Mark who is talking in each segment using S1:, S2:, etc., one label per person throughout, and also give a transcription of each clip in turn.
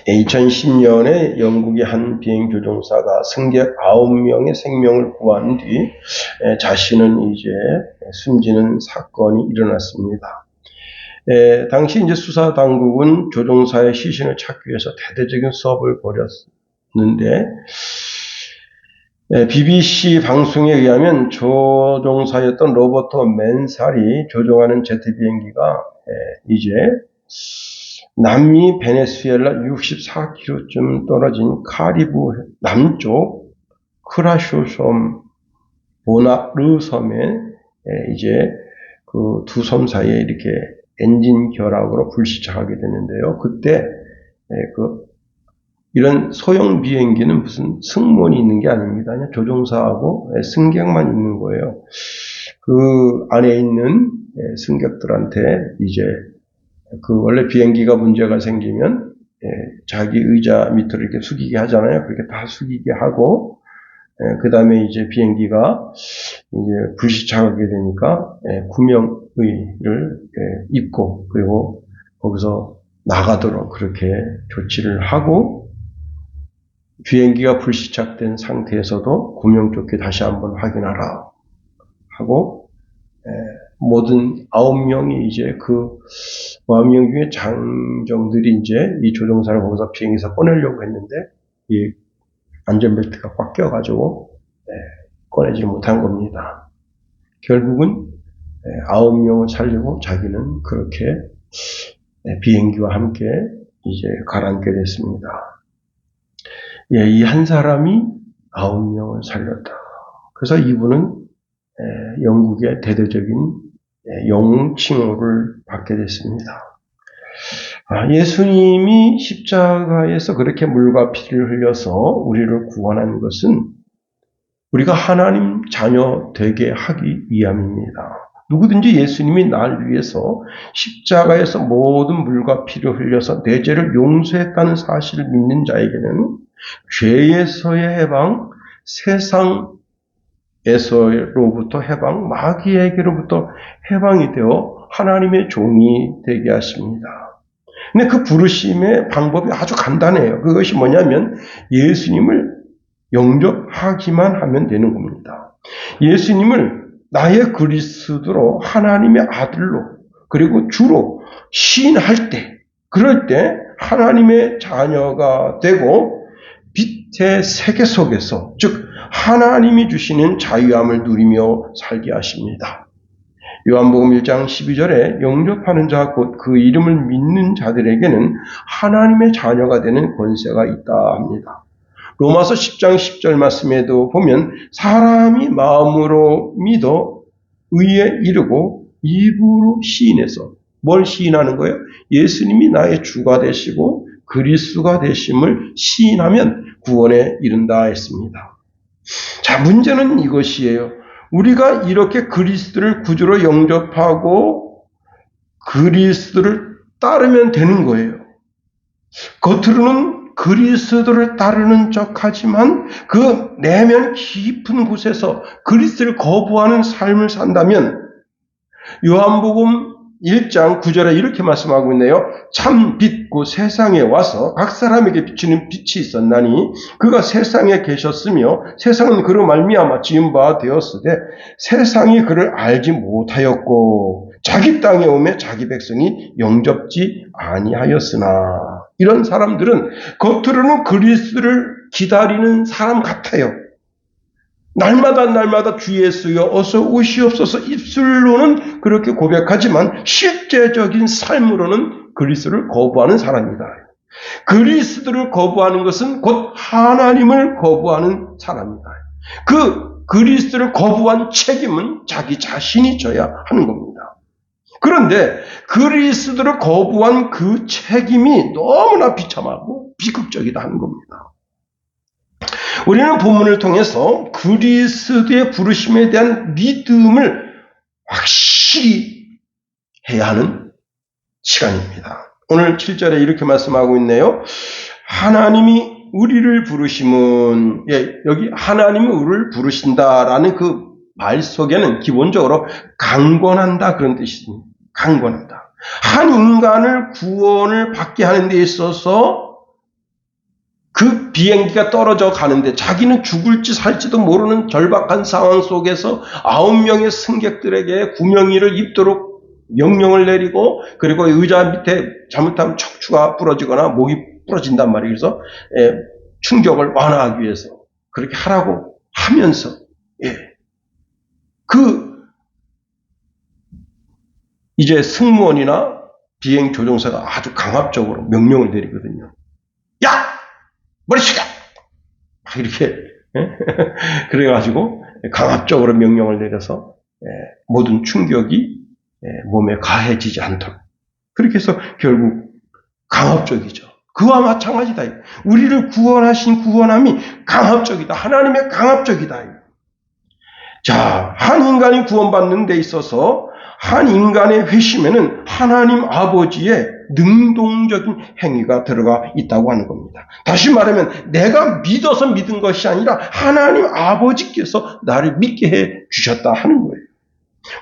S1: 2010년에 영국의 한 비행 조종사가 승객 9명의 생명을 구한 뒤 자신은 이제 숨지는 사건이 일어났습니다. 당시 이제 수사 당국은 조종사의 시신을 찾기 위해서 대대적인 수업을 벌였는데, BBC 방송에 의하면 조종사였던 로버트 맨살이 조종하는 제트 비행기가 이제 남미 베네수엘라 64km쯤 떨어진 카리브 남쪽 크라쇼 섬 보나르 섬에 이제 그 두 섬 사이에 이렇게 엔진 결함으로 불시착하게 되는데요. 그때 이런 소형 비행기는 무슨 승무원이 있는 게 아닙니다. 그냥 조종사하고 승객만 있는 거예요. 그 안에 있는 승객들한테 이제 그 원래 비행기가 문제가 생기면 자기 의자 밑으로 이렇게 숙이게 하잖아요. 그렇게 다 숙이게 하고 그 다음에 이제 비행기가 이제 불시착하게 되니까 구명의를 입고 그리고 거기서 나가도록 그렇게 조치를 하고, 비행기가 불시착된 상태에서도 구명조끼 다시 한번 확인하라 하고, 모든 9명이 이제 그 9명 중에 장정들이 이제 이 조종사를 거기서 비행기에서 꺼내려고 했는데 이 안전벨트가 꽉 껴가지고 꺼내지 못한 겁니다. 결국은 9명을 살리고 자기는 그렇게 비행기와 함께 이제 가라앉게 됐습니다. 이 한 사람이 9명을 살렸다. 그래서 이분은 영국의 대대적인 영웅 칭호를 받게 됐습니다. 예수님이 십자가에서 그렇게 물과 피를 흘려서 우리를 구원한 것은 우리가 하나님 자녀 되게 하기 위함입니다. 누구든지 예수님이 날 위해서 십자가에서 모든 물과 피를 흘려서 내 죄를 용서했다는 사실을 믿는 자에게는 죄에서의 해방, 세상에서로부터 해방, 마귀에게로부터 해방이 되어 하나님의 종이 되게 하십니다. 근데 그 부르심의 방법이 아주 간단해요. 그것이 뭐냐면 예수님을 영접하기만 하면 되는 겁니다. 예수님을 나의 그리스도로 하나님의 아들로 그리고 주로 시인할 때, 그럴 때 하나님의 자녀가 되고 빛의 세계 속에서, 즉 하나님이 주시는 자유함을 누리며 살게 하십니다. 요한복음 1장 12절에 영접하는 자 곧 그 이름을 믿는 자들에게는 하나님의 자녀가 되는 권세가 있다 합니다. 로마서 10장 10절 말씀에도 보면 사람이 마음으로 믿어 의에 이르고 입으로 시인해서, 뭘 시인하는 거예요? 예수님이 나의 주가 되시고 그리스도가 되심을 시인하면 구원에 이른다 했습니다. 자, 문제는 이것이에요. 우리가 이렇게 그리스도를 구주로 영접하고 그리스도를 따르면 되는 거예요. 겉으로는 그리스도를 따르는 척하지만 그 내면 깊은 곳에서 그리스도를 거부하는 삶을 산다면, 요한복음 1장 9절에 이렇게 말씀하고 있네요. 참 빛 곧 세상에 와서 각 사람에게 비추는 빛이 있었나니 그가 세상에 계셨으며 세상은 그로 말미암아 지은 바 되었으되 세상이 그를 알지 못하였고 자기 땅에 오매 자기 백성이 영접지 아니하였으나, 이런 사람들은 겉으로는 그리스도를 기다리는 사람 같아요. 날마다 주 예수여 어서 오시옵소서 입술로는 그렇게 고백하지만 실제적인 삶으로는 그리스도를 거부하는 사람이다. 그리스도를 거부하는 것은 곧 하나님을 거부하는 사람이다. 그 그리스도를 거부한 책임은 자기 자신이 져야 하는 겁니다. 그런데 그리스도를 거부한 그 책임이 너무나 비참하고 비극적이다 하는 겁니다. 우리는 본문을 통해서 그리스도의 부르심에 대한 믿음을 확실히 해야 하는 시간입니다. 오늘 7절에 이렇게 말씀하고 있네요. 하나님이 우리를 부르심은, 여기 하나님이 우리를 부르신다라는 그 말 속에는 기본적으로 강권한다 그런 뜻이 있습니다. 강권한다. 한 인간을 구원을 받게 하는 데 있어서 그 비행기가 떨어져 가는데 자기는 죽을지 살지도 모르는 절박한 상황 속에서 9명의 승객들에게 구명이를 입도록 명령을 내리고, 그리고 의자 밑에 잘못하면 척추가 부러지거나 목이 부러진단 말이에요. 그래서 충격을 완화하기 위해서 그렇게 하라고 하면서, 이제 승무원이나 비행 조종사가 아주 강압적으로 명령을 내리거든요. 야! 머리 숙여! 이렇게 그래가지고 강압적으로 명령을 내려서 모든 충격이 몸에 가해지지 않도록, 그렇게 해서 결국 강압적이죠. 그와 마찬가지다. 우리를 구원하신 구원함이 강압적이다. 하나님의 강압적이다. 자, 한 인간이 구원받는 데 있어서 한 인간의 회심에는 하나님 아버지의 능동적인 행위가 들어가 있다고 하는 겁니다. 다시 말하면 내가 믿어서 믿은 것이 아니라 하나님 아버지께서 나를 믿게 해 주셨다 하는 거예요.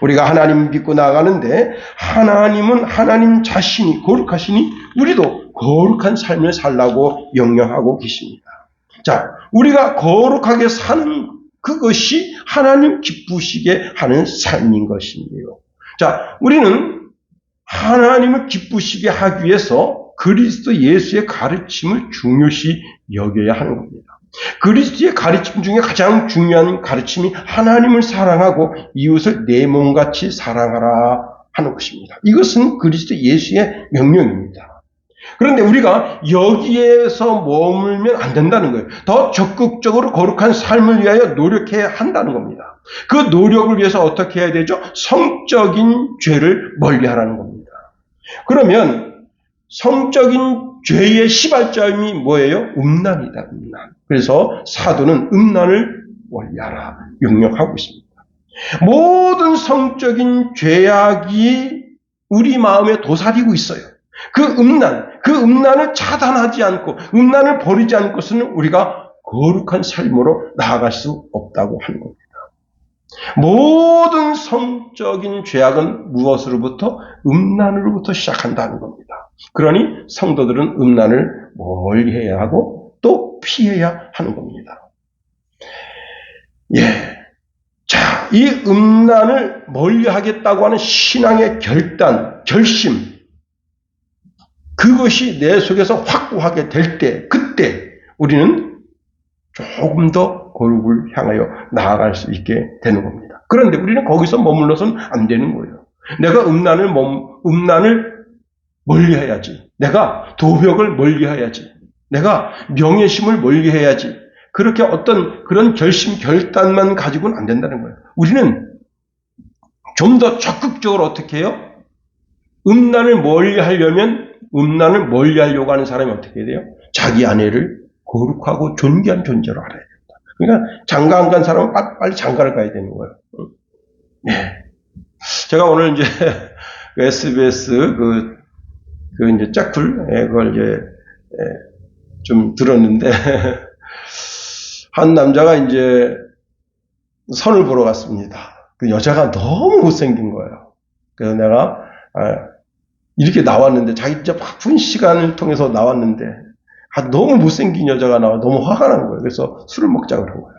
S1: 우리가 하나님 믿고 나가는데 하나님은 하나님 자신이 거룩하시니 우리도 거룩한 삶을 살라고 영령하고 계십니다. 자, 우리가 거룩하게 사는 그것이 하나님 기쁘시게 하는 삶인 것이에요. 자, 우리는 하나님을 기쁘시게 하기 위해서 그리스도 예수의 가르침을 중요시 여겨야 하는 겁니다. 그리스도의 가르침 중에 가장 중요한 가르침이 하나님을 사랑하고 이웃을 내 몸같이 사랑하라 하는 것입니다. 이것은 그리스도 예수의 명령입니다. 그런데 우리가 여기에서 머물면 안 된다는 거예요. 더 적극적으로 거룩한 삶을 위하여 노력해야 한다는 겁니다. 그 노력을 위해서 어떻게 해야 되죠? 성적인 죄를 멀리하라는 겁니다. 그러면 성적인 죄의 시발점이 뭐예요? 음란이다, 음란. 그래서 사도는 음란을 멀리하라 명령하고 있습니다. 모든 성적인 죄악이 우리 마음에 도사리고 있어요. 그 음란을 차단하지 않고 음란을 버리지 않고서는 우리가 거룩한 삶으로 나아갈 수 없다고 하는 겁니다. 모든 성적인 죄악은 무엇으로부터? 음란으로부터 시작한다는 겁니다. 그러니 성도들은 음란을 멀리해야 하고 또 피해야 하는 겁니다. 자, 이 음란을 멀리하겠다고 하는 신앙의 결심, 그것이 내 속에서 확고하게 될 때, 그때 우리는 조금 더 거룩을 향하여 나아갈 수 있게 되는 겁니다. 그런데 우리는 거기서 머물러서는 안 되는 거예요. 내가 음란을 멀리해야지. 내가 도벽을 멀리해야지. 내가 명예심을 멀리해야지. 그렇게 어떤 그런 결단만 가지고는 안 된다는 거예요. 우리는 좀 더 적극적으로 어떻게 해요? 음란을 멀리하려고 하는 사람이 어떻게 해야 돼요? 자기 아내를 거룩하고 존귀한 존재로 알아야 된다. 그러니까 장가 안 간 사람은 빨리 장가를 가야 되는 거예요. 제가 오늘 이제 SBS 이제 짝풀 그걸 이제 좀 들었는데 한 남자가 이제 선을 보러 갔습니다. 그 여자가 너무 못생긴 거예요. 그래서 내가 이렇게 나왔는데 자기 진짜 바쁜 시간을 통해서 나왔는데 너무 못생긴 여자가 나와 너무 화가 난 거예요. 그래서 술을 먹자 그런 거예요.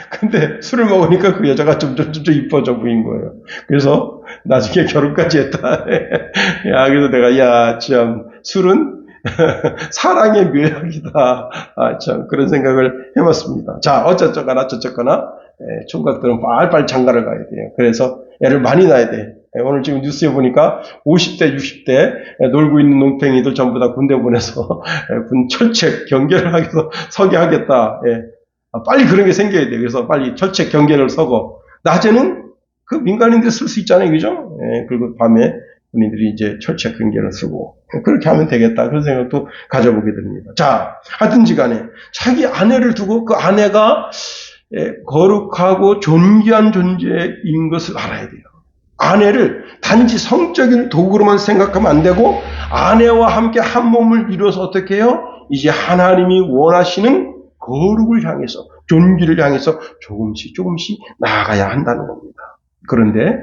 S1: 근데 술을 먹으니까 그 여자가 점점 이뻐져 보인 거예요. 그래서 나중에 결혼까지 했다. 그래서 내가 참 술은 사랑의 묘약이다. 참 그런 생각을 해봤습니다. 자, 어쩌거나 총각들은 빨리 장가를 가야 돼요. 그래서 애를 많이 낳아야 돼. 오늘 지금 뉴스에 보니까 50대, 60대 놀고 있는 농팽이들 전부 다 군대 보내서 군 철책 경계를 서게 하겠다. 빨리 그런 게 생겨야 돼. 그래서 빨리 철책 경계를 서고, 낮에는 그 민간인들 쓸 수 있잖아요. 그죠? 그리고 밤에 군인들이 이제 철책 경계를 쓰고, 그렇게 하면 되겠다. 그런 생각도 가져보게 됩니다. 자, 하든지 간에 자기 아내를 두고 그 아내가 거룩하고 존귀한 존재인 것을 알아야 돼요. 아내를 단지 성적인 도구로만 생각하면 안 되고, 아내와 함께 한 몸을 이루어서 어떻게 해요? 이제 하나님이 원하시는 거룩을 향해서, 존귀를 향해서 조금씩 나아가야 한다는 겁니다. 그런데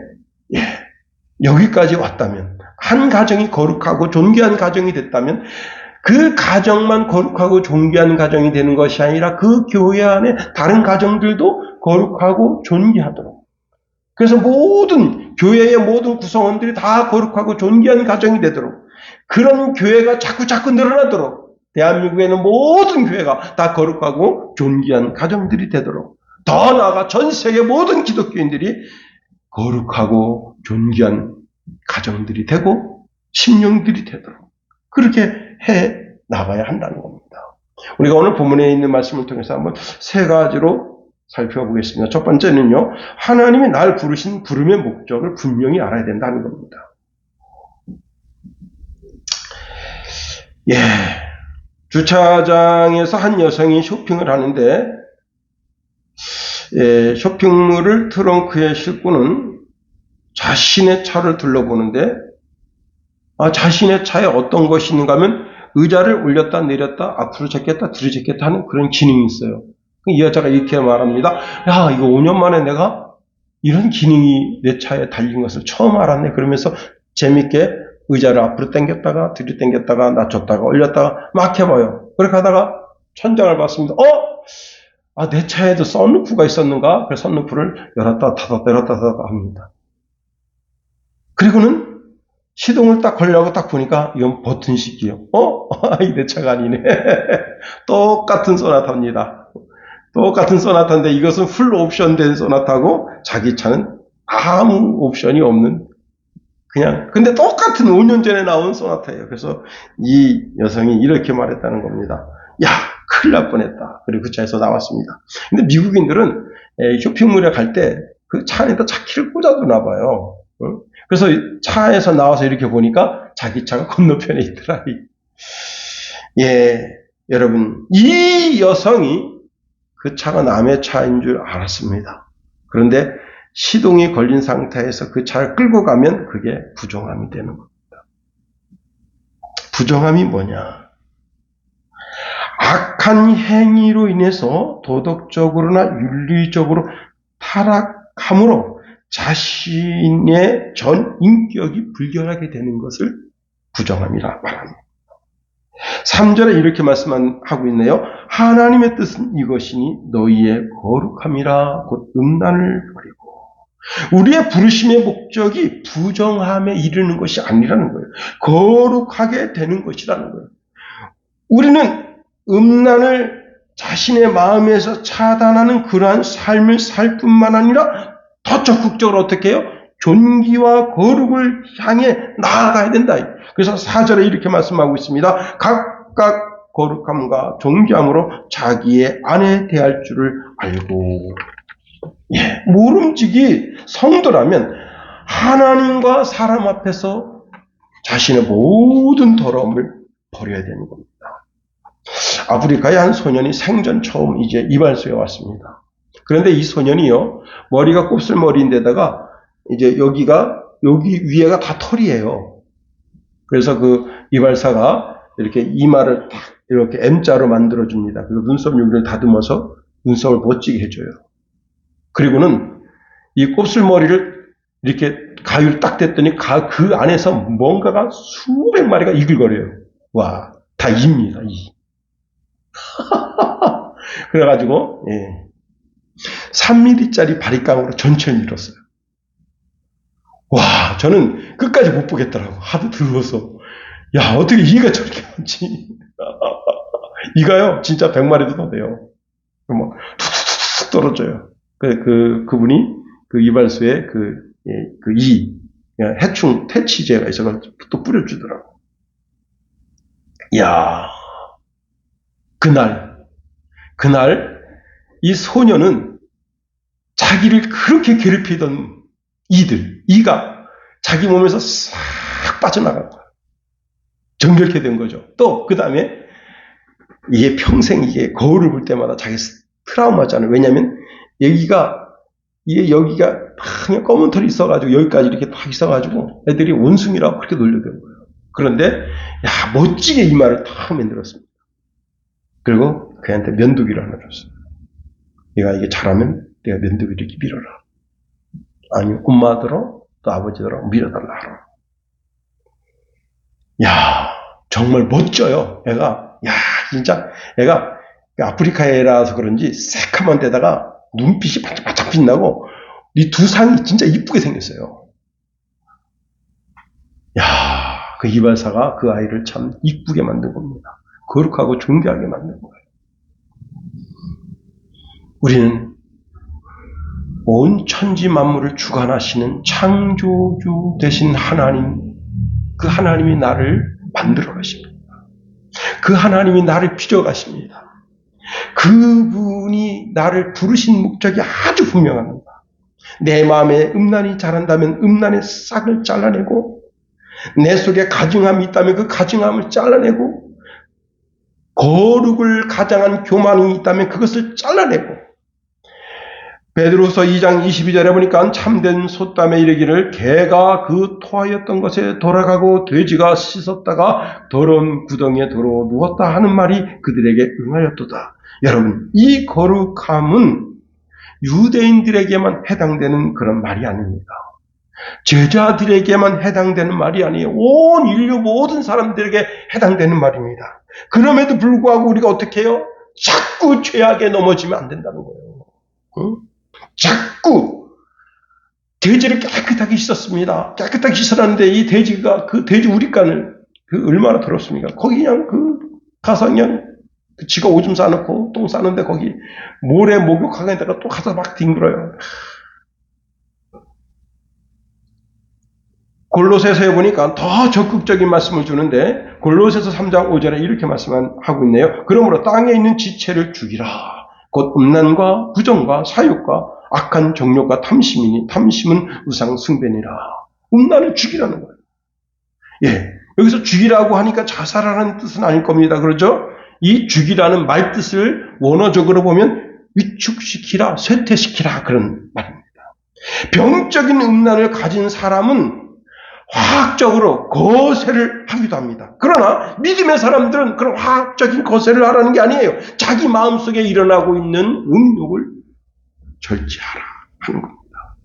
S1: 여기까지 왔다면, 한 가정이 거룩하고 존귀한 가정이 됐다면 그 가정만 거룩하고 존귀한 가정이 되는 것이 아니라 그 교회 안에 다른 가정들도 거룩하고 존귀하도록. 그래서 교회의 모든 구성원들이 다 거룩하고 존귀한 가정이 되도록, 그런 교회가 자꾸 늘어나도록, 대한민국에는 모든 교회가 다 거룩하고 존귀한 가정들이 되도록, 더 나아가 전 세계 모든 기독교인들이 거룩하고 존귀한 가정들이 되고 심령들이 되도록 그렇게 해 나가야 한다는 겁니다. 우리가 오늘 본문에 있는 말씀을 통해서 한번 세 가지로 살펴보겠습니다. 첫 번째는요, 하나님이 날 부르신 부름의 목적을 분명히 알아야 된다는 겁니다. 주차장에서 한 여성이 쇼핑을 하는데, 쇼핑물을 트렁크에 싣고는 자신의 차를 둘러보는데, 자신의 차에 어떤 것이 있는가 하면 의자를 올렸다 내렸다 앞으로 제꼈다 뒤로 제꼈다 하는 그런 기능이 있어요. 이 여자가 이렇게 말합니다. 야, 이거 5년 만에 내가 이런 기능이 내 차에 달린 것을 처음 알았네. 그러면서 재밌게 의자를 앞으로 당겼다가 뒤로 당겼다가 낮췄다가 올렸다가 막 해봐요. 그렇게 하다가 천장을 봤습니다. 내 차에도 썬루프가 있었는가? 그래서 썬루프를 열었다 닫았다 열었다 닫았다 합니다. 그리고는 시동을 딱 걸려고 딱 보니까 이건 버튼식이요. 이 내 차가 아니네. 똑같은 소나타입니다. 똑같은 소나타인데 이것은 풀 옵션된 소나타고 자기 차는 아무 옵션이 없는 근데 똑같은 5년 전에 나온 소나타예요. 그래서 이 여성이 이렇게 말했다는 겁니다. 야, 큰일 날 뻔했다. 그리고 그 차에서 나왔습니다. 근데 미국인들은 쇼핑몰에 갈 때 그 차 안에다 차키를 꽂아두나 봐요. 그래서 차에서 나와서 이렇게 보니까 자기 차가 건너편에 있더라. 여러분, 이 여성이 그 차가 남의 차인 줄 알았습니다. 그런데 시동이 걸린 상태에서 그 차를 끌고 가면 그게 부정함이 되는 겁니다. 부정함이 뭐냐? 악한 행위로 인해서 도덕적으로나 윤리적으로 타락함으로 자신의 전 인격이 불결하게 되는 것을 부정함이라 말합니다. 3절에 이렇게 말씀하고 있네요. 하나님의 뜻은 이것이니 너희의 거룩함이라 곧 음란을 버리고. 우리의 부르심의 목적이 부정함에 이르는 것이 아니라는 거예요. 거룩하게 되는 것이라는 거예요. 우리는 음란을 자신의 마음에서 차단하는 그러한 삶을 살 뿐만 아니라 더 적극적으로 어떻게 해요? 존귀와 거룩을 향해 나아가야 된다. 그래서 4절에 이렇게 말씀하고 있습니다. 각각 거룩함과 존귀함으로 자기의 아내 대할 줄을 알고. 모름지기 성도라면 하나님과 사람 앞에서 자신의 모든 더러움을 버려야 되는 겁니다. 아프리카의 한 소년이 생전 처음 이제 이발소에 왔습니다. 그런데 이 소년이요, 머리가 곱슬머리인데다가 이제 여기 위에가 다 털이에요. 그래서 그 이발사가 이렇게 이마를 딱 이렇게 M자로 만들어줍니다. 그리고 눈썹 여기를 다듬어서 눈썹을 멋지게 해줘요. 그리고는 이 곱슬머리를 이렇게 가위를 딱 댔더니 그 안에서 뭔가가 수백 마리가 이글거려요. 와, 다 이입니다, 이. 그래가지고, 3mm짜리 바리깡으로 전체를 밀었어요. 와, 저는 끝까지 못 보겠더라고. 하도 더러워서. 야, 어떻게 이가 저렇게 많지? 이가요, 진짜 100마리도 더 돼요. 막, 툭툭툭 떨어져요. 그분이, 그 이발소에 해충, 퇴치제가 있어가지고 또 뿌려주더라고. 야, 그날, 이 소녀는 자기를 그렇게 괴롭히던 이가 자기 몸에서 싹 빠져나간 거야. 정결케 된 거죠. 또, 그 다음에, 이게 평생 거울을 볼 때마다 자기 트라우마잖아요. 왜냐면, 여기가 그냥 검은 털이 있어가지고, 여기까지 이렇게 딱 있어가지고, 애들이 원숭이라고 그렇게 놀려대는 거예요. 그런데, 멋지게 이마를 탁 만들었습니다. 그리고 그한테 면도기를 하나 줬어요. 네가 이게 잘하면 내가 면도기를 이렇게 밀어라. 아니면 엄마들어 또 아버지들어 밀어달라 하라. 야, 정말 멋져요. 애가, 야, 진짜, 애가 아프리카 애라서 그런지 새카만 데다가 눈빛이 반짝반짝 빛나고, 이 두상이 진짜 이쁘게 생겼어요. 야, 그 이발사가 그 아이를 참 이쁘게 만든 겁니다. 거룩하고 존귀하게 만든 거예요. 우리는 온 천지 만물을 주관하시는 창조주 되신 하나님, 그 하나님이 나를 만들어 가십니다. 그 하나님이 나를 빚어 가십니다. 그분이 나를 부르신 목적이 아주 분명합니다. 내 마음에 음란이 자란다면 음란의 싹을 잘라내고, 내 속에 가증함이 있다면 그 가증함을 잘라내고, 거룩을 가장한 교만이 있다면 그것을 잘라내고, 베드로서 2장 22절에 보니까 참된 솥담에 이르기를 개가 그 토하였던 것에 돌아가고 돼지가 씻었다가 더러운 구덩이에 들어 누웠다 하는 말이 그들에게 응하였도다. 여러분, 이 거룩함은 유대인들에게만 해당되는 그런 말이 아닙니다. 제자들에게만 해당되는 말이 아니에요. 온 인류 모든 사람들에게 해당되는 말입니다. 그럼에도 불구하고 우리가 어떻게 해요? 자꾸 죄악에 넘어지면 안 된다는 거예요. 응? 자꾸 돼지를 깨끗하게 씻었습니다. 깨끗하게 씻어놨는데 이 돼지가 그 돼지 우리간을 얼마나 더럽습니까? 거기 그냥 가서 그냥 지가 오줌 싸놓고 똥 싸는데 거기 모래 목욕하게다가 또 가서 막 뒹굴어요. 골로새서에 보니까 더 적극적인 말씀을 주는데 골로새서 3장 5절에 이렇게 말씀하고 있네요. 그러므로 땅에 있는 지체를 죽이라. 곧 음란과 부정과 사욕과 악한 정욕과 탐심이니 탐심은 우상 숭배니라. 음란을 죽이라는 거예요. 예, 여기서 죽이라고 하니까 자살하라는 뜻은 아닐 겁니다. 그렇죠? 이 죽이라는 말 뜻을 원어적으로 보면 위축시키라, 쇠퇴시키라 그런 말입니다. 병적인 음란을 가진 사람은 화학적으로 거세를 하기도 합니다. 그러나 믿음의 사람들은 그런 화학적인 거세를 하라는 게 아니에요. 자기 마음속에 일어나고 있는 음욕을 절제하라 하는 겁니다.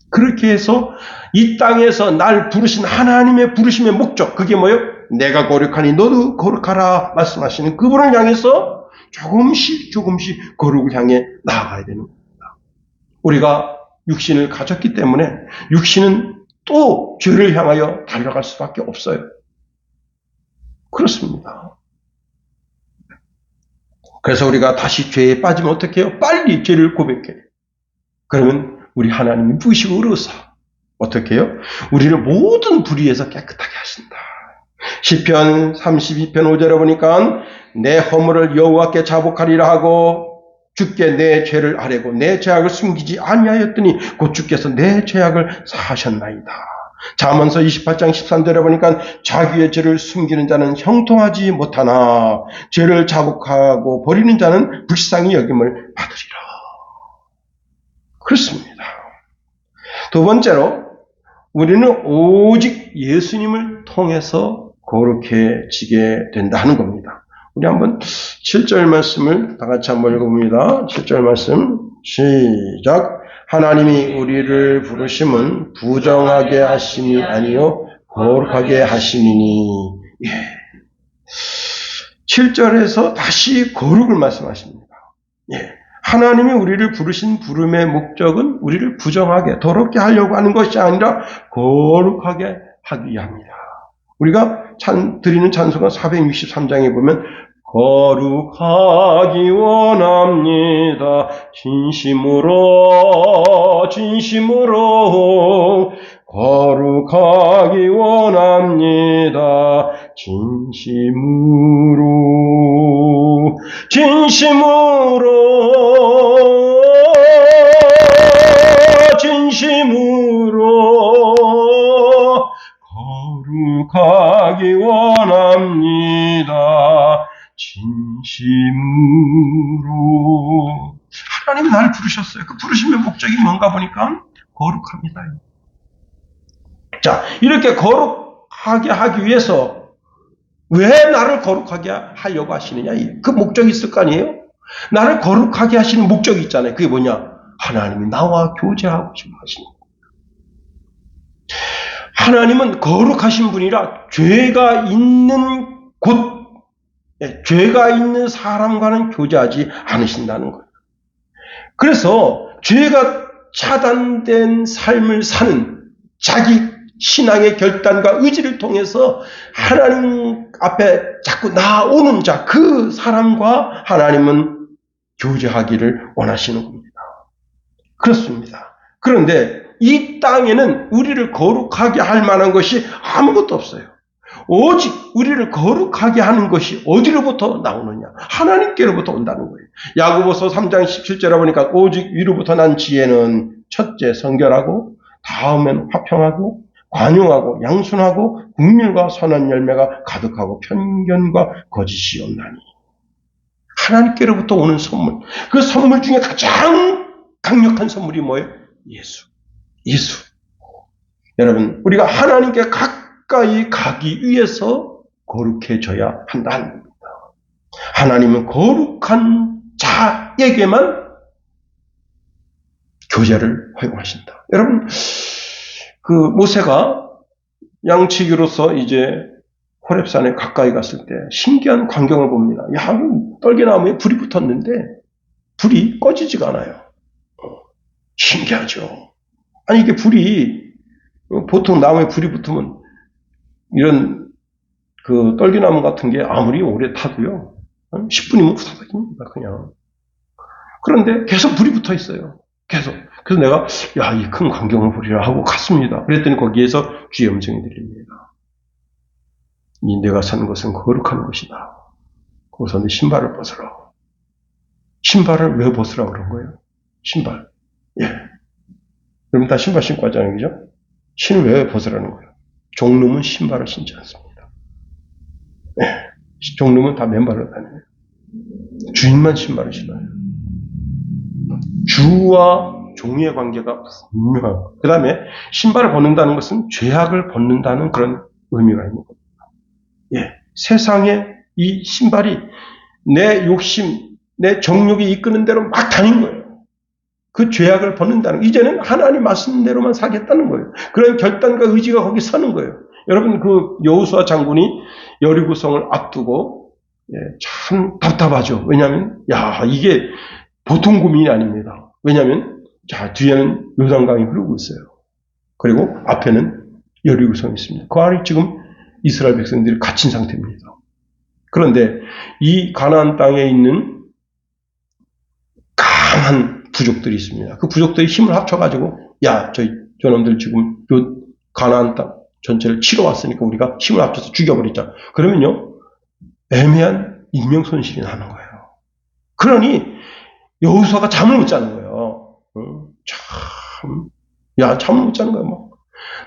S1: 그렇게 해서 이 땅에서 날 부르신 하나님의 부르심의 목적, 그게 뭐예요? 내가 거룩하니 너도 거룩하라 말씀하시는 그분을 향해서 조금씩 거룩을 향해 나아가야 되는 겁니다. 우리가 육신을 가졌기 때문에 육신은 또 죄를 향하여 달려갈 수밖에 없어요. 그렇습니다. 그래서 우리가 다시 죄에 빠지면 어떻게 해요? 빨리 죄를 고백해요. 그러면 우리 하나님이 부으시고 의로서 어떻게 해요? 우리를 모든 불의에서 깨끗하게 하신다. 시편 32편 5절에 보니까 내 허물을 여호와께 자복하리라 하고 주께 내 죄를 아뢰고 내 죄악을 숨기지 아니하였더니 곧 주께서 내 죄악을 사하셨나이다. 잠언서 28장 13절에 보니까 자기의 죄를 숨기는 자는 형통하지 못하나 죄를 자복하고 버리는 자는 불쌍히 여김을 받으리라. 그렇습니다. 두 번째로 우리는 오직 예수님을 통해서 거룩해지게 된다는 겁니다. 우리 한번 7절 말씀을 다 같이 한번 읽어봅니다. 7절 말씀 시작. 하나님이 우리를 부르심은 부정하게 하심이 아니요 거룩하게 하심이니. 예. 7절에서 다시 거룩을 말씀하십니다. 예. 하나님이 우리를 부르신 부름의 목적은 우리를 부정하게 더럽게 하려고 하는 것이 아니라 거룩하게 하기 위함이다. 우리가 드리는 찬송가 463장에 보면 거룩하기 원합니다. 진심으로 거룩하기 원합니다. 진심으로 거룩하기 원합니다. 진심으로. 하나님이 나를 부르셨어요. 그 부르심의 목적이 뭔가 보니까 거룩합니다. 자, 이렇게 거룩하게 하기 위해서 왜 나를 거룩하게 하려고 하시느냐? 그 목적이 있을 거 아니에요? 나를 거룩하게 하시는 목적이 있잖아요. 그게 뭐냐? 하나님이 나와 교제하고 싶어 하시는 거예요. 하나님은 거룩하신 분이라 죄가 있는 곧 죄가 있는 사람과는 교제하지 않으신다는 거예요. 그래서 죄가 차단된 삶을 사는 자기 신앙의 결단과 의지를 통해서 하나님 앞에 자꾸 나아오는 자, 그 사람과 하나님은 교제하기를 원하시는 겁니다. 그렇습니다. 그런데 이 땅에는 우리를 거룩하게 할 만한 것이 아무것도 없어요. 오직 우리를 거룩하게 하는 것이 어디로부터 나오느냐? 하나님께로부터 온다는 거예요. 야고보서 3장 17절에 보니까 오직 위로부터 난 지혜는 첫째 성결하고 다음엔 화평하고 관용하고 양순하고 긍휼과 선한 열매가 가득하고 편견과 거짓이 없나니. 하나님께로부터 오는 선물. 그 선물 중에 가장 강력한 선물이 뭐예요? 예수. 여러분, 우리가 하나님께 가까이 가기 위해서 거룩해져야 한다는 겁니다. 하나님은 거룩한 자에게만 교제를 허용하신다. 여러분, 그 모세가 양치기로서 이제 호렙산에 가까이 갔을 때 신기한 광경을 봅니다. 야, 떨기나무에 불이 붙었는데 불이 꺼지지가 않아요. 신기하죠. 아니, 이게 불이, 보통 나무에 불이 붙으면 이런 그 떨기나무 같은 게 아무리 오래 타도요, 10분이면 후다닥입니다, 그냥. 그런데 계속 불이 붙어 있어요. 계속. 그래서 내가, 야, 이 큰 광경을 보리라 하고 갔습니다. 그랬더니 거기에서 주의 음성이 들립니다. 내가 산 것은 거룩한 것이다. 거기서 내 신발을 벗으라. 신발을 왜 벗으라 그런 거예요? 신발. 예. 그럼 다 신발 신고 하잖아요, 그죠? 신을 왜 벗으라는 거예요? 종놈은 신발을 신지 않습니다. 예. 종놈은 다 맨발로 다녀요. 주인만 신발을 신어요. 주와 종의 관계가 분명하고, 그 다음에 신발을 벗는다는 것은 죄악을 벗는다는 그런 의미가 있는 겁니다. 예. 세상에 이 신발이 내 욕심, 내 정욕이 이끄는 대로 막 다닌 거예요. 그 죄악을 벗는다는, 이제는 하나님 말씀대로만 살겠다는 거예요. 그런 결단과 의지가 거기 서는 거예요. 여러분, 그 여호수아 장군이 여리고성을 앞두고 참 답답하죠. 왜냐하면 이게 보통 고민이 아닙니다. 왜냐하면 뒤에는 요단강이 흐르고 있어요. 그리고 앞에는 여리고성이 있습니다. 그 안에 지금 이스라엘 백성들이 갇힌 상태입니다. 그런데 이 가나안 땅에 있는 강한 부족들이 있습니다. 그 부족들이 힘을 합쳐가지고, 저놈들 지금 요 가나안 땅 전체를 치러 왔으니까 우리가 힘을 합쳐서 죽여버리자. 그러면요, 애매한 인명 손실이 나는 거예요. 그러니 여호수아가 잠을 못 자는 거예요. 잠을 못 자는 거예요.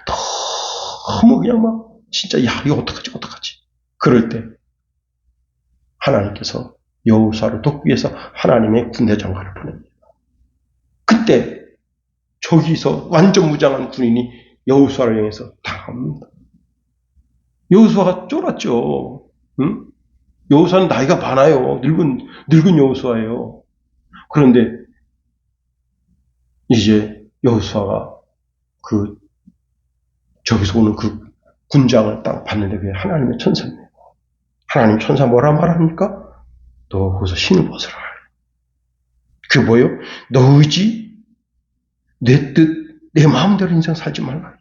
S1: 너무 그냥 진짜 이거 어떡하지? 그럴 때 하나님께서 여호수아를 돕기 위해서 하나님의 군대 장관을 보냅니다. 그때 저기서 완전 무장한 군인이 여호수아를 향해서 당합니다. 여호수아가 쫄았죠. 응? 여호수아는 나이가 많아요. 늙은 여호수아예요. 그런데 이제 여호수아가 저기서 오는 그 군장을 딱 봤는데 그게 하나님의 천사입니다. 하나님 천사 뭐라 말합니까? 너 거기서 신을 벗으라. 그게 뭐예요? 너 의지, 내 뜻, 내 마음대로 인생 살지 말라.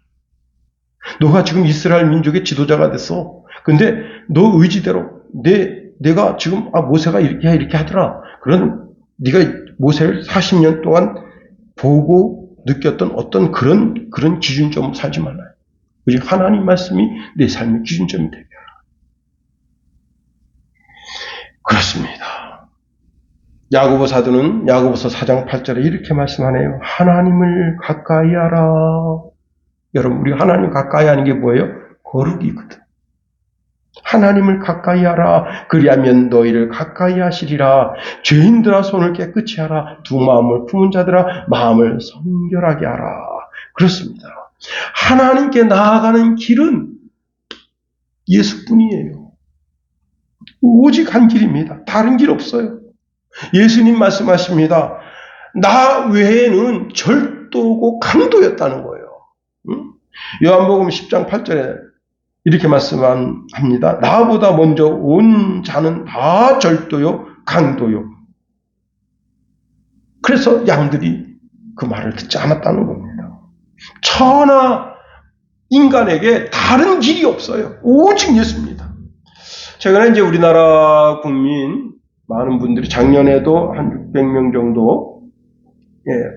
S1: 너가 지금 이스라엘 민족의 지도자가 됐어. 근데 너 의지대로 내가 지금 모세가 이렇게 하더라. 그런 네가 모세를 40년 동안 보고 느꼈던 어떤 그런 기준점으로 살지 말라. 오직 하나님 말씀이 내 삶의 기준점이 되게 하라. 그렇습니다. 야고보 사도는 야고보서 4장 8절에 이렇게 말씀하네요. 하나님을 가까이 하라. 여러분, 우리가 하나님 가까이 하는 게 뭐예요? 거룩이거든. 하나님을 가까이 하라. 그리하면 너희를 가까이 하시리라. 죄인들아 손을 깨끗이 하라. 두 마음을 품은 자들아 마음을 성결하게 하라. 그렇습니다. 하나님께 나아가는 길은 예수뿐이에요. 오직 한 길입니다. 다른 길 없어요. 예수님 말씀하십니다. 나 외에는 절도고 강도였다는 거예요. 요한복음 10장 8절에 이렇게 말씀합니다. 나보다 먼저 온 자는 다 절도요, 강도요. 그래서 양들이 그 말을 듣지 않았다는 겁니다. 천하 인간에게 다른 길이 없어요. 오직 예수입니다. 최근에 이제 우리나라 국민 많은 분들이 작년에도 한 600명 정도,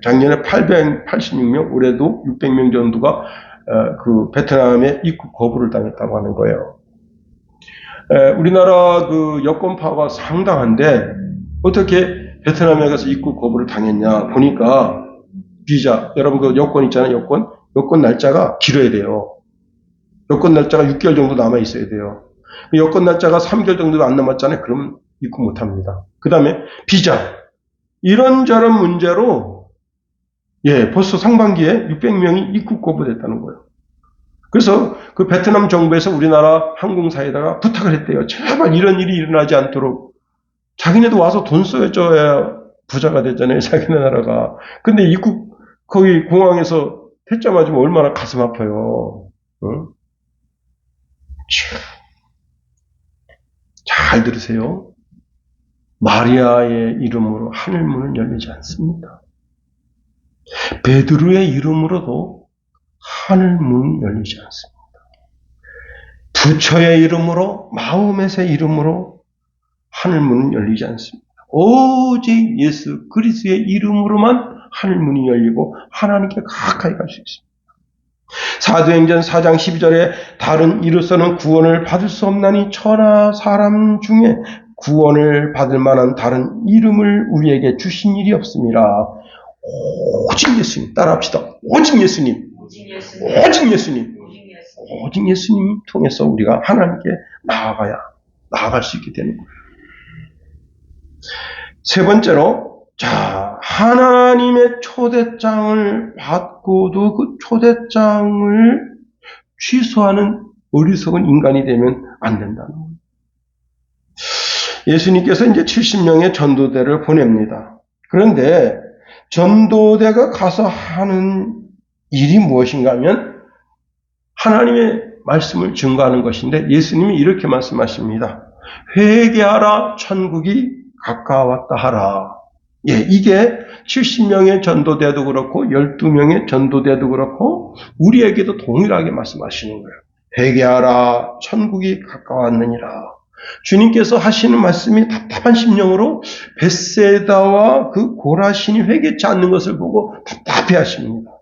S1: 작년에 886명, 올해도 600명 정도가 그 베트남에 입국 거부를 당했다고 하는 거예요. 우리나라 그 여권파가 상당한데 어떻게 베트남에 가서 입국 거부를 당했냐 보니까 비자, 여러분 그 여권 있잖아요. 여권 날짜가 길어야 돼요. 여권 날짜가 6개월 정도 남아 있어야 돼요. 여권 날짜가 3개월 정도 안 남았잖아요. 그럼 입국 못 합니다. 그 다음에 비자, 이런저런 문제로 벌써 상반기에 600명이 입국 거부됐다는 거예요. 그래서 그 베트남 정부에서 우리나라 항공사에다가 부탁을 했대요. 제발 이런 일이 일어나지 않도록. 자기네도 와서 돈 써줘야 부자가 됐잖아요. 자기네 나라가. 근데 입국 거기 공항에서 퇴짜 맞으면 얼마나 가슴 아파요. 응? 잘 들으세요. 마리아의 이름으로 하늘문은 열리지 않습니다. 베드로의 이름으로도 하늘문은 열리지 않습니다. 부처의 이름으로, 마호멧의 이름으로 하늘문은 열리지 않습니다. 오직 예수 그리스도의 이름으로만 하늘문이 열리고 하나님께 가까이 갈 수 있습니다. 사도행전 4장 12절에 다른 이로서는 구원을 받을 수 없나니 천하 사람 중에 구원을 받을 만한 다른 이름을 우리에게 주신 일이 없습니다. 오직 예수님. 따라합시다. 오직 예수님. 오직 예수님. 오직 예수님 통해서 우리가 하나님께 나아갈 수 있게 되는 거예요. 세 번째로, 하나님의 초대장을 받고도 그 초대장을 취소하는 어리석은 인간이 되면 안 된다는 거예요. 예수님께서 이제 70명의 전도대를 보냅니다. 그런데 전도대가 가서 하는 일이 무엇인가 하면 하나님의 말씀을 증거하는 것인데 예수님이 이렇게 말씀하십니다. 회개하라, 천국이 가까웠다 하라. 이게 70명의 전도대도 그렇고 12명의 전도대도 그렇고 우리에게도 동일하게 말씀하시는 거예요. 회개하라, 천국이 가까웠느니라. 주님께서 하시는 말씀이 답답한 심령으로 벳세다와 그 고라신이 회개치 않는 것을 보고 답답해 하십니다.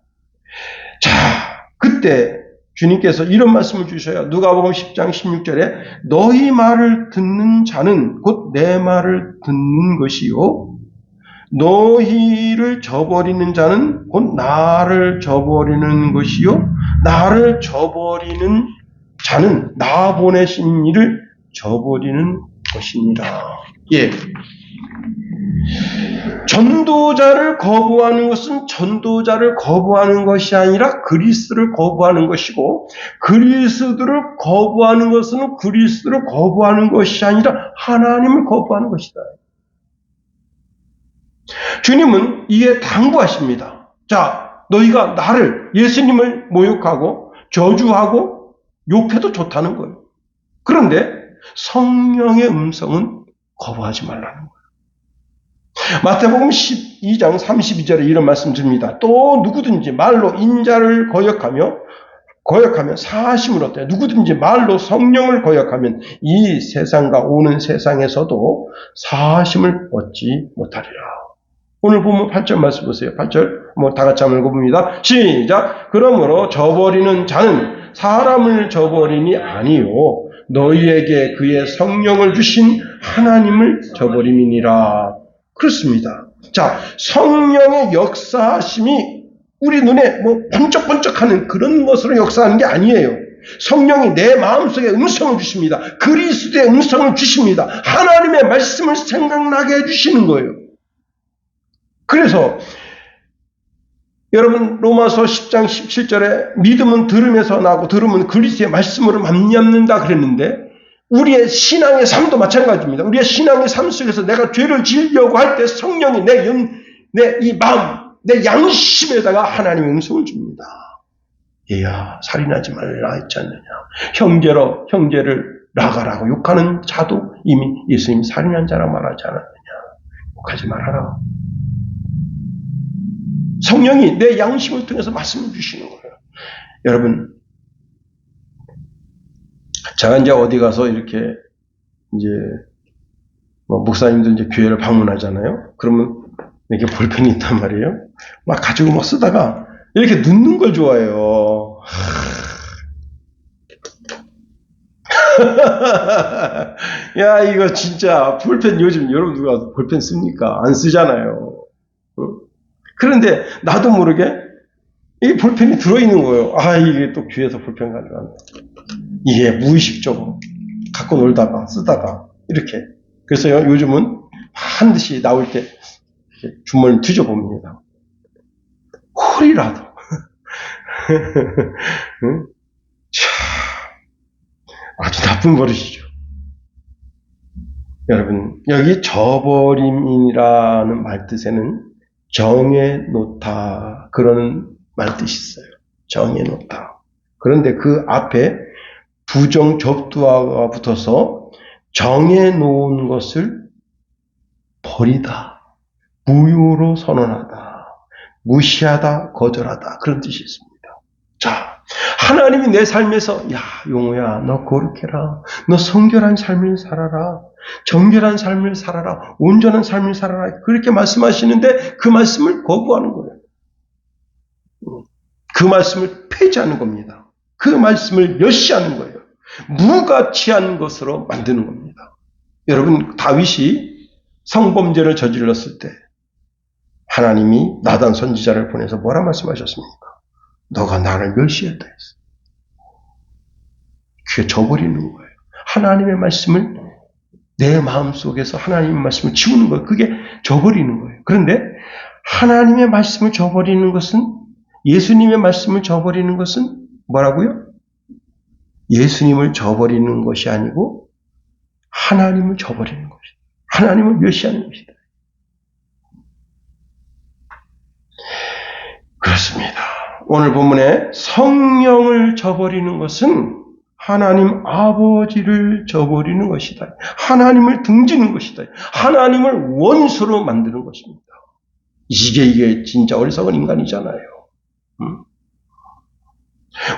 S1: 그때 주님께서 이런 말씀을 주셔요. 누가복음 10장 16절에 너희 말을 듣는 자는 곧 내 말을 듣는 것이요 너희를 저버리는 자는 곧 나를 저버리는 것이요 나를 저버리는 자는 나 보내신 이를 저버리는 것이니라. 전도자를 거부하는 것은 전도자를 거부하는 것이 아니라 그리스도를 거부하는 것이고 그리스도를 거부하는 것은 그리스도를 거부하는 것이 아니라 하나님을 거부하는 것이다. 주님은 이에 당부하십니다. 너희가 나를 예수님을 모욕하고 저주하고 욕해도 좋다는 거예요. 그런데 성령의 음성은 거부하지 말라는 거예요. 마태복음 12장 32절에 이런 말씀 드립니다. 또 누구든지 말로 인자를 거역하면 사하심을 얻되 누구든지 말로 성령을 거역하면 이 세상과 오는 세상에서도 사하심을 얻지 못하리라. 오늘 보면 8절 말씀 보세요. 8절 다 같이 한번 읽어봅니다. 시작. 그러므로 저버리는 자는 사람을 저버리니 아니요 너희에게 그의 성령을 주신 하나님을 저버림이니라. 그렇습니다. 성령의 역사하심이 우리 눈에 번쩍번쩍하는 그런 것으로 역사하는 게 아니에요. 성령이 내 마음속에 음성을 주십니다. 그리스도의 음성을 주십니다. 하나님의 말씀을 생각나게 해주시는 거예요. 그래서 여러분 로마서 10장 17절에 믿음은 들음에서 나고 들음은 그리스도의 말씀으로 맘잡는다 그랬는데 우리의 신앙의 삶도 마찬가지입니다. 우리의 신앙의 삶 속에서 내가 죄를 지으려고 할 때 성령이 내 이 마음, 내 양심에다가 하나님의 음성을 줍니다. 얘야 살인하지 말라 했지 않느냐. 형제를 나가라고 욕하는 자도 이미 예수님이 살인한 자라 말하지 않았느냐. 욕하지 말아라. 성령이 내 양심을 통해서 말씀을 주시는 거예요. 여러분, 제가 이제 어디 가서 이렇게 이제 목사님들 이제 교회를 방문하잖아요. 그러면 이렇게 볼펜이 있단 말이에요. 막 가지고 막 쓰다가 이렇게 눕는 걸 좋아해요. 야, 이거 진짜 볼펜 요즘 여러분 누가 볼펜 씁니까? 안 쓰잖아요. 그런데 나도 모르게 이 볼펜이 들어있는 거예요. 아, 이게 또 귀에서 볼펜 가져가네. 이게 무의식적으로 갖고 놀다가 쓰다가 이렇게. 그래서 요즘은 반드시 나올 때 주머니를 뒤져봅니다. 홀이라도. 응? 아주 나쁜 버릇이죠. 여러분, 여기 저버림이라는 말 뜻에는 정해놓다 그런 말 뜻이 있어요. 정해놓다. 그런데 그 앞에 부정 접두어가 붙어서 정해놓은 것을 버리다, 무효로 선언하다, 무시하다, 거절하다 그런 뜻이 있습니다. 자, 하나님이 내 삶에서 야, 용호야, 너 거룩해라, 너 성결한 삶을 살아라, 정결한 삶을 살아라, 온전한 삶을 살아라 그렇게 말씀하시는데 그 말씀을 거부하는 거예요. 그 말씀을 폐지하는 겁니다. 그 말씀을 멸시하는 거예요. 무가치한 것으로 만드는 겁니다. 여러분, 다윗이 성범죄를 저질렀을 때 하나님이 나단 선지자를 보내서 뭐라 말씀하셨습니까? 너가 나를 멸시했다 했어. 그게 저버리는 거예요. 하나님의 말씀을 내 마음속에서 하나님의 말씀을 지우는 거예요. 그게 저버리는 거예요. 그런데 하나님의 말씀을 저버리는 것은, 예수님의 말씀을 저버리는 것은 뭐라고요? 예수님을 저버리는 것이 아니고 하나님을 저버리는 것이다. 하나님을 멸시하는 것이다. 그렇습니다. 오늘 본문에 성령을 저버리는 것은 하나님 아버지를 저버리는 것이다. 하나님을 등지는 것이다. 하나님을 원수로 만드는 것입니다. 이게 진짜 어리석은 인간이잖아요.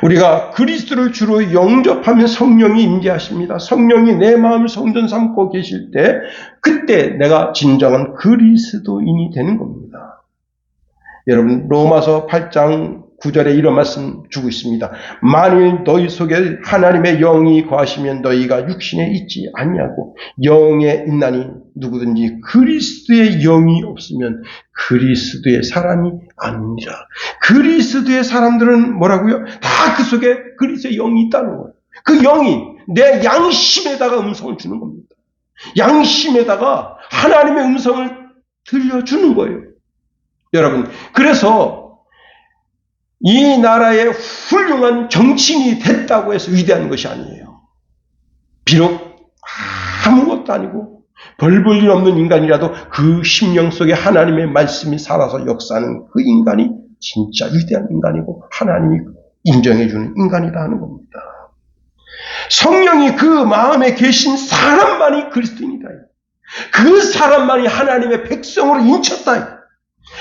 S1: 우리가 그리스도를 주로 영접하면 성령이 임재하십니다. 성령이 내 마음을 성전 삼고 계실 때 그때 내가 진정한 그리스도인이 되는 겁니다. 여러분, 로마서 8장 9절에 이런 말씀 주고 있습니다. 만일 너희 속에 하나님의 영이 거하시면 너희가 육신에 있지 아니하고 영에 있나니 누구든지 그리스도의 영이 없으면 그리스도의 사람이 아니니라. 그리스도의 사람들은 뭐라고요? 다 그 속에 그리스도의 영이 있다는 거예요. 그 영이 내 양심에다가 음성을 주는 겁니다. 양심에다가 하나님의 음성을 들려주는 거예요. 여러분, 그래서 이 나라의 훌륭한 정치인이 됐다고 해서 위대한 것이 아니에요. 비록 아무것도 아니고 별 볼 일 없는 인간이라도 그 심령 속에 하나님의 말씀이 살아서 역사하는 그 인간이 진짜 위대한 인간이고 하나님이 인정해주는 인간이다 하는 겁니다. 성령이 그 마음에 계신 사람만이 그리스도인이다. 그 사람만이 하나님의 백성으로 인쳤다.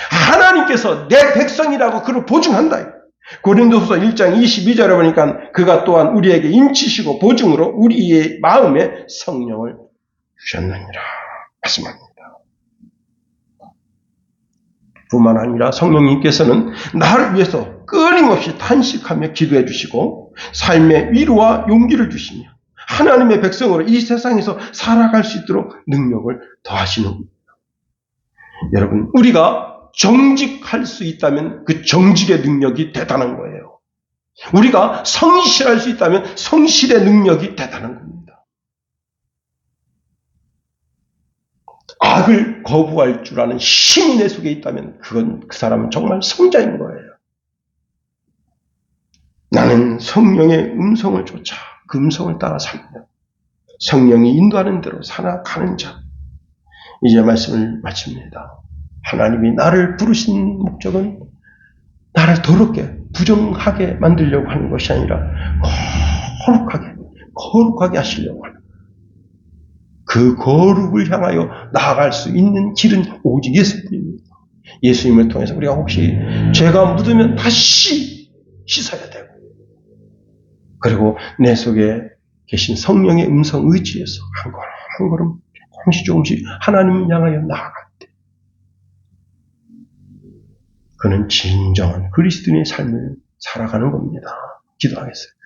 S1: 하나님께서 내 백성이라고 그를 보증한다. 고린도후서 1장 22절에 보니까 그가 또한 우리에게 인치시고 보증으로 우리의 마음에 성령을 주셨느니라 말씀합니다. 뿐만 아니라 성령님께서는 나를 위해서 끊임없이 탄식하며 기도해 주시고 삶의 위로와 용기를 주시며 하나님의 백성으로 이 세상에서 살아갈 수 있도록 능력을 더하시는 겁니다. 여러분, 우리가 정직할 수 있다면 그 정직의 능력이 대단한 거예요. 우리가 성실할 수 있다면 성실의 능력이 대단한 겁니다. 악을 거부할 줄 아는 힘이 내 속에 있다면 그건 그 사람은 정말 성자인 거예요. 나는 성령의 음성을 쫓아 그 음성을 따라 살며 성령이 인도하는 대로 살아가는 자. 이제 말씀을 마칩니다. 하나님이 나를 부르신 목적은 나를 더럽게 부정하게 만들려고 하는 것이 아니라 거룩하게 하시려고 하는 그 거룩을 향하여 나아갈 수 있는 길은 오직 예수님입니다. 예수님을 통해서 우리가 혹시 죄가 묻으면 다시 씻어야 되고, 그리고 내 속에 계신 성령의 음성 의지에서 한 걸음 한 걸음 조금씩 하나님을 향하여 나아갈 때, 그는 진정한 그리스도인의 삶을 살아가는 겁니다. 기도하겠어요.